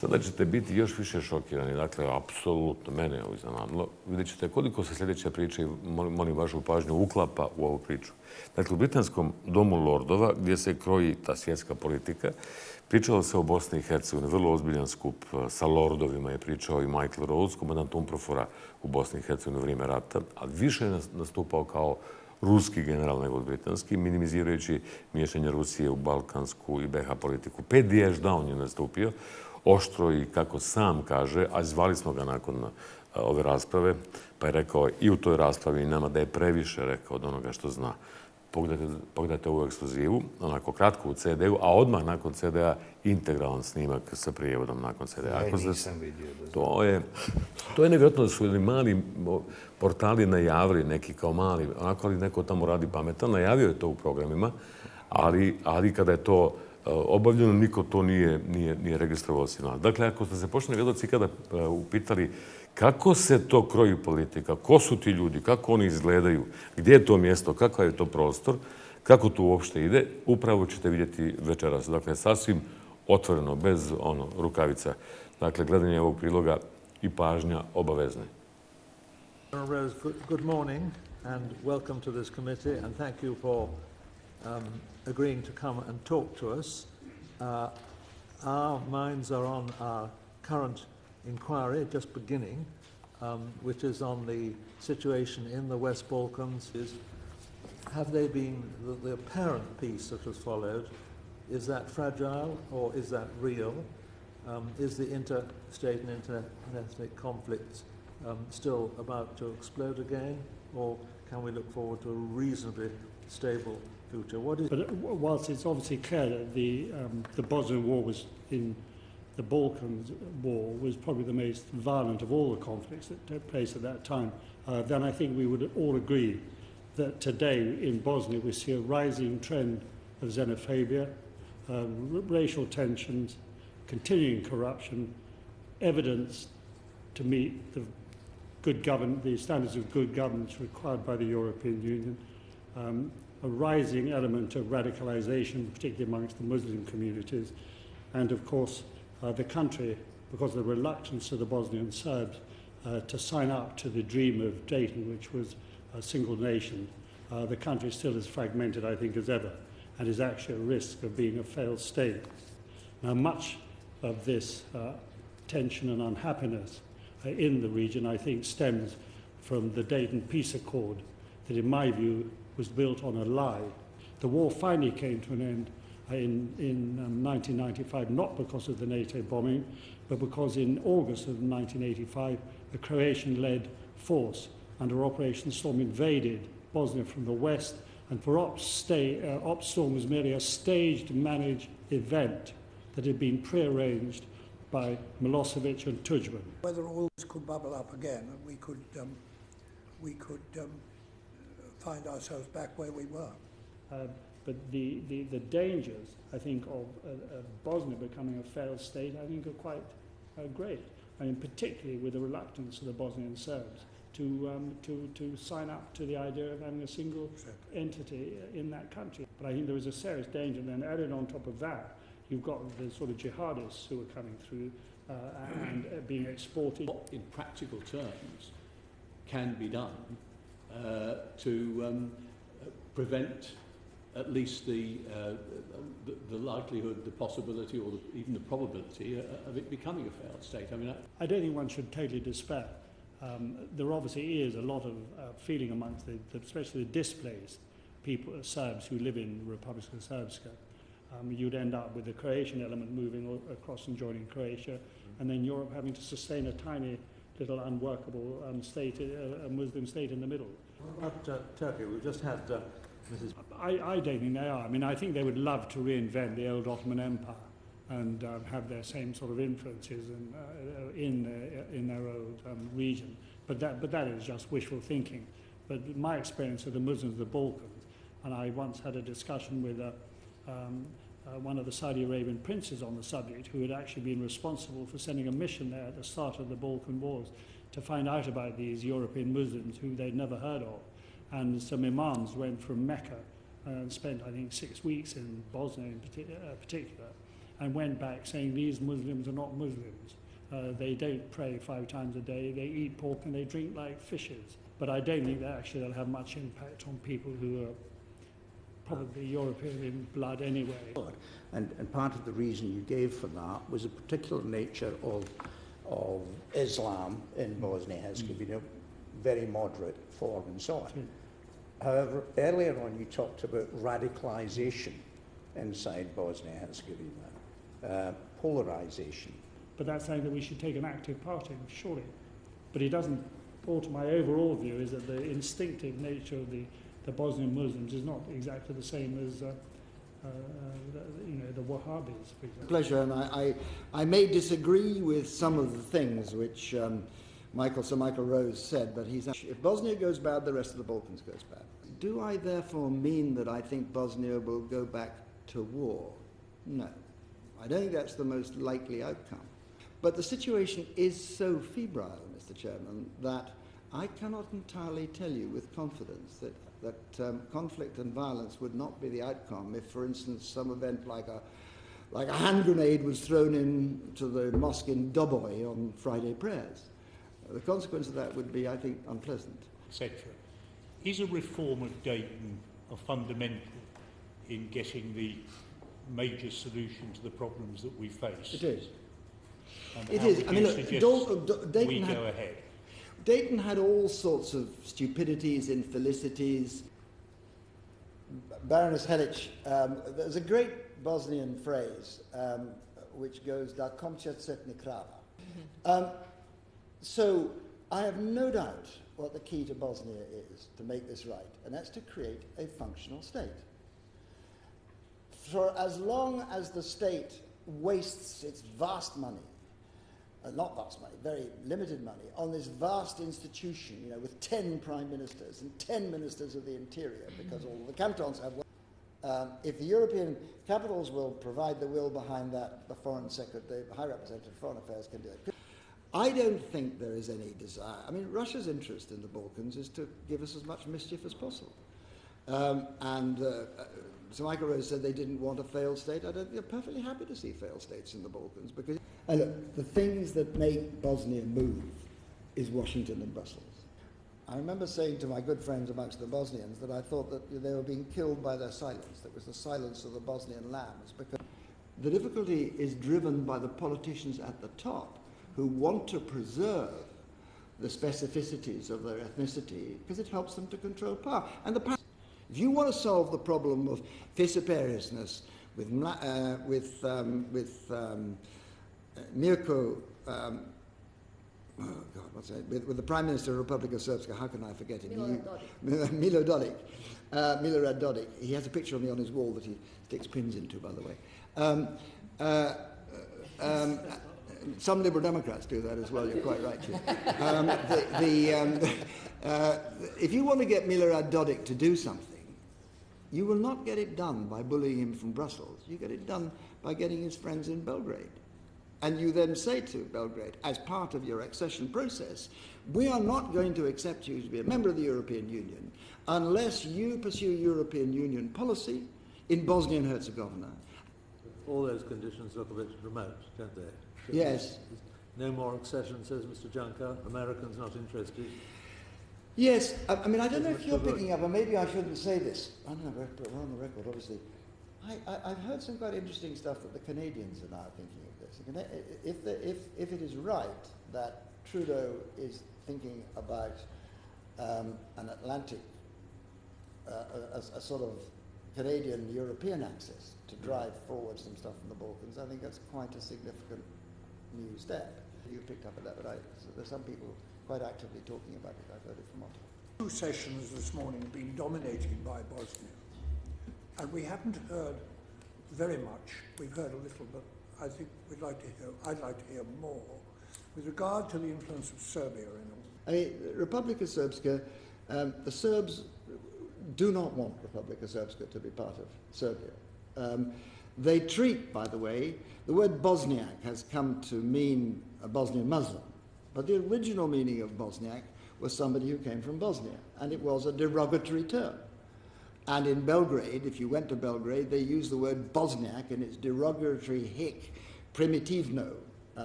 Sada ćete biti još više šokirani, dakle, apsolutno, mene je ovo iznenadilo. Vidjet ćete koliko se sljedeća priča, i molim vašu pažnju, uklapa u ovu priču. Dakle, u britanskom domu Lordova, gdje se kroji ta svjetska politika, pričalo se o Bosni i Hercegovini, vrlo ozbiljan skup sa Lordovima je pričao i Michael Rose, komandant UNPROFOR-a u Bosni i Hercegovini u vrijeme rata, a više je nastupao kao ruski general nego britanski, minimizirajući miješanje Rusije u balkansku i BiH politiku. 5 days down je nastupio, oštro i kako sam kaže, a zvali smo ga nakon ove rasprave, pa je rekao i u toj raspravi i nama da je previše rekao od onoga što zna. Pogledajte ovu ekskluzivu, onako kratko u CD-u, a odmah nakon CD-a integralan snimak sa prijevodom nakon CD-a. Nisam vidio. To je nevjerojatno da su mali portali najavili, neki kao mali, onako ali neko tamo radi pametan, najavio je to u programima, ali kada je to obavljeno, niko to nije registrovao signal. Dakle, ako ste se počeli gledalci kada upitali kako se to kroji politika, ko su ti ljudi, kako oni izgledaju, gdje je to mjesto, kakav je to prostor, kako to uopšte ide, upravo ćete vidjeti večeras. Dakle, sasvim otvoreno, bez rukavica. Dakle, gledanje ovog priloga i pažnja obavezne. Rose, good morning and welcome to this committee and thank you for agreeing to come and talk to us. Our minds are on our current inquiry, just beginning, which is on the situation in the West Balkans. Have they been, the apparent peace that has followed, is that fragile or is that real? Is the interstate and interethnic conflict still about to explode again, or can we look forward to a reasonably stable future? But whilst it's obviously clear that the Bosnian War was in the Balkans War was probably the most violent of all the conflicts that took place at that time, then I think we would all agree that today in Bosnia we see a rising trend of xenophobia, racial tensions, continuing corruption, evidence to meet the standards of good governance required by the European Union, a rising element of radicalization, particularly amongst the Muslim communities, and of course the country, because of the reluctance of the Bosnian Serbs to sign up to the dream of Dayton, which was a single nation, the country still as fragmented, I think, as ever, and is actually at risk of being a failed state. Now, much of this tension and unhappiness in the region, I think, stems from the Dayton Peace Accord that, in my view, was built on a lie. The war finally came to an end in 1995, not because of the NATO bombing, but because in August of 1985, the Croatian-led force under Operation Storm invaded Bosnia from the west, and for Op Storm was merely a staged, managed event that had been prearranged by Milosevic and Tudjman. Whether all this could bubble up again and we could find ourselves back where we were. But the dangers, I think, of Bosnia becoming a failed state, I think, are quite great. I mean, particularly with the reluctance of the Bosnian Serbs to sign up to the idea of having a single entity in that country. But I think there is a serious danger. And then added on top of that, you've got the sort of jihadists who are coming through and being exported. What, in practical terms, can be done to prevent at least the likelihood, the possibility, or even the probability of it becoming a failed state? I mean, I don't think one should totally despair. There obviously is a lot of feeling amongst especially the displaced people, Serbs who live in Republika Srpska. You'd end up with the Croatian element moving across and joining Croatia, and then Europe having to sustain a tiny little unworkable state, a Muslim state in the middle. What about Turkey? We've just had Mrs. I don't think they are. I mean, I think they would love to reinvent the old Ottoman Empire and have their same sort of influences in their old region. But that is just wishful thinking. But my experience of the Muslims of the Balkans, and I once had a discussion with one of the Saudi Arabian princes on the subject, who had actually been responsible for sending a mission there at the start of the Balkan Wars to find out about these European Muslims who they'd never heard of. And some imams went from Mecca and spent, I think, 6 weeks in Bosnia in particular, and went back saying these Muslims are not Muslims. They don't pray 5 times a day, they eat pork and they drink like fishes. But I don't think that actually will have much impact on people who are probably European in blood anyway. And part of the reason you gave for that was the particular nature of Islam in Bosnia-Herzegovina, very moderate form and so on. However, earlier on you talked about radicalisation inside Bosnia-Herzegovina, polarisation. But that's something that we should take an active part in, surely. But it doesn't alter my overall view is that the instinctive nature of the Bosnian Muslims is not exactly the same as the Wahhabis, for example. Pleasure, and I may disagree with some of the things which Sir Michael Rose said, but he's if Bosnia goes bad, the rest of the Balkans goes bad. Do I therefore mean that I think Bosnia will go back to war? No. I don't think that's the most likely outcome. But the situation is so febrile, Mr. Chairman, that I cannot entirely tell you with confidence that conflict and violence would not be the outcome if, for instance, some event like a hand grenade was thrown into the mosque in Doboju on Friday prayers. The consequence of that would be, I think, unpleasant. Etc. Is a reform of Dayton a fundamental in getting the major solution to the problems that we face? It is. And it how is. would I mean, you look, suggest Dayton we had, go ahead? Dayton had all sorts of stupidities, infelicities. Baroness Helic, there's a great Bosnian phrase which goes, da komčet setni krava. So I have no doubt what the key to Bosnia is to make this right, and that's to create a functional state. For as long as the state wastes its vast money, not vast money, very limited money, on this vast institution, you know, with 10 prime ministers and 10 ministers of the interior, because all the cantons have one. If the European capitals will provide the will behind that, the Foreign Secretary, the High Representative for Foreign Affairs can do it. I don't think there is any desire. I mean, Russia's interest in the Balkans is to give us as much mischief as possible. Sir Michael Rose said they didn't want a failed state. They're perfectly happy to see failed states in the Balkans because, and look, the things that make Bosnia move is Washington and Brussels. I remember saying to my good friends amongst the Bosnians that I thought that they were being killed by their silence. That was the silence of the Bosnian lambs, because the difficulty is driven by the politicians at the top who want to preserve the specificities of their ethnicity because it helps them to control power. And if you want to solve the problem of fissuperiousness with Mirko, with the Prime Minister of the Republic of Srpska, how can I forget him? Milorad Dodik. He has a picture of me on his wall that he sticks pins into, by the way. Some Liberal Democrats do that as well, you're quite right, Chief. If you want to get Milorad Dodik to do something, you will not get it done by bullying him from Brussels. You get it done by getting his friends in Belgrade. And you then say to Belgrade, as part of your accession process, we are not going to accept you to be a member of the European Union unless you pursue European Union policy in Bosnia and Herzegovina. All those conditions look a bit remote, don't they? Yes. No more accession, says Mr. Juncker. Americans not interested. Yes, I mean, I don't know if you're picking up, and maybe I shouldn't say this. I don't know, we're on the record, obviously. I've heard some quite interesting stuff that the Canadians are now thinking of this. If it is right that Trudeau is thinking about an Atlantic, a sort of Canadian-European axis to drive forward some stuff in the Balkans, I think that's quite a significant new step. You picked up on that, but there's some people quite actively talking about it. I've heard it from Ottawa. 2 sessions this morning have been dominated by Bosnia. And we haven't heard very much. We've heard a little, but I think I'd like to hear more with regard to the influence of Serbia in all. I mean, Republika Srpska, the Serbs do not want Republika Srpska to be part of Serbia. They treat, by the way, the word Bosniak has come to mean a Bosnian Muslim, but the original meaning of Bosniak was somebody who came from Bosnia, and it was a derogatory term. And in Belgrade, if you went to Belgrade, they use the word Bosniak in its derogatory hic primitivno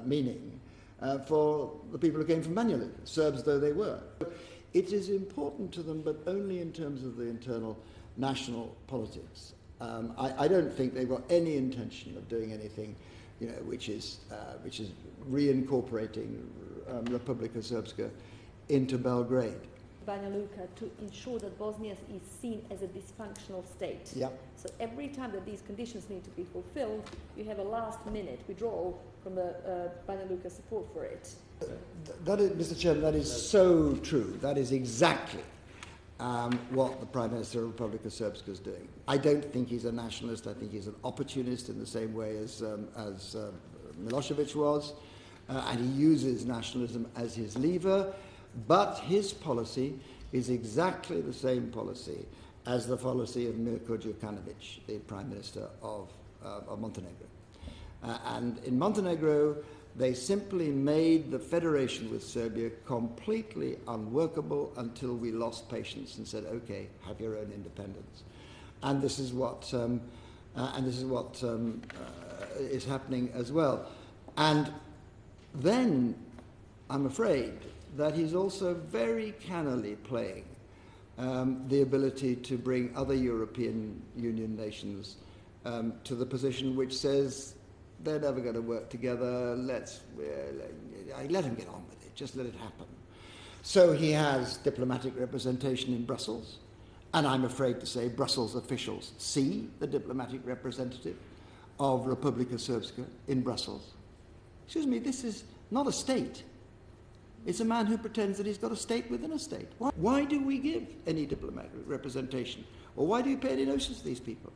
meaning for the people who came from Banja Luka, Serbs though they were. It is important to them, but only in terms of the internal national politics. I don't think they've got any intention of doing anything, you know, which is reincorporating Republika Srpska into Belgrade. Banja Luka to ensure that Bosnia is seen as a dysfunctional state. Yep. So every time that these conditions need to be fulfilled, you have a last-minute withdrawal from the Banja Luka support for it. That is, Mr. Chairman, that is so true. That is exactly what the Prime Minister of Republika Srpska is doing. I don't think he's a nationalist. I think he's an opportunist in the same way as Milosevic was, and he uses nationalism as his lever. But his policy is exactly the same policy as the policy of Mirko Đukanović, the Prime Minister of Montenegro. And in Montenegro, they simply made the federation with Serbia completely unworkable until we lost patience and said, "Okay, have your own independence." And this is what is happening as well. And then, I'm afraid that he's also very cannily playing the ability to bring other European Union nations to the position which says they're never going to work together, let him get on with it, just let it happen. So he has diplomatic representation in Brussels, and I'm afraid to say Brussels officials see the diplomatic representative of Republika Srpska in Brussels. Excuse me, this is not a state. It's a man who pretends that he's got a state within a state. Why do we give any diplomatic representation? Or why do we pay any notice to these people?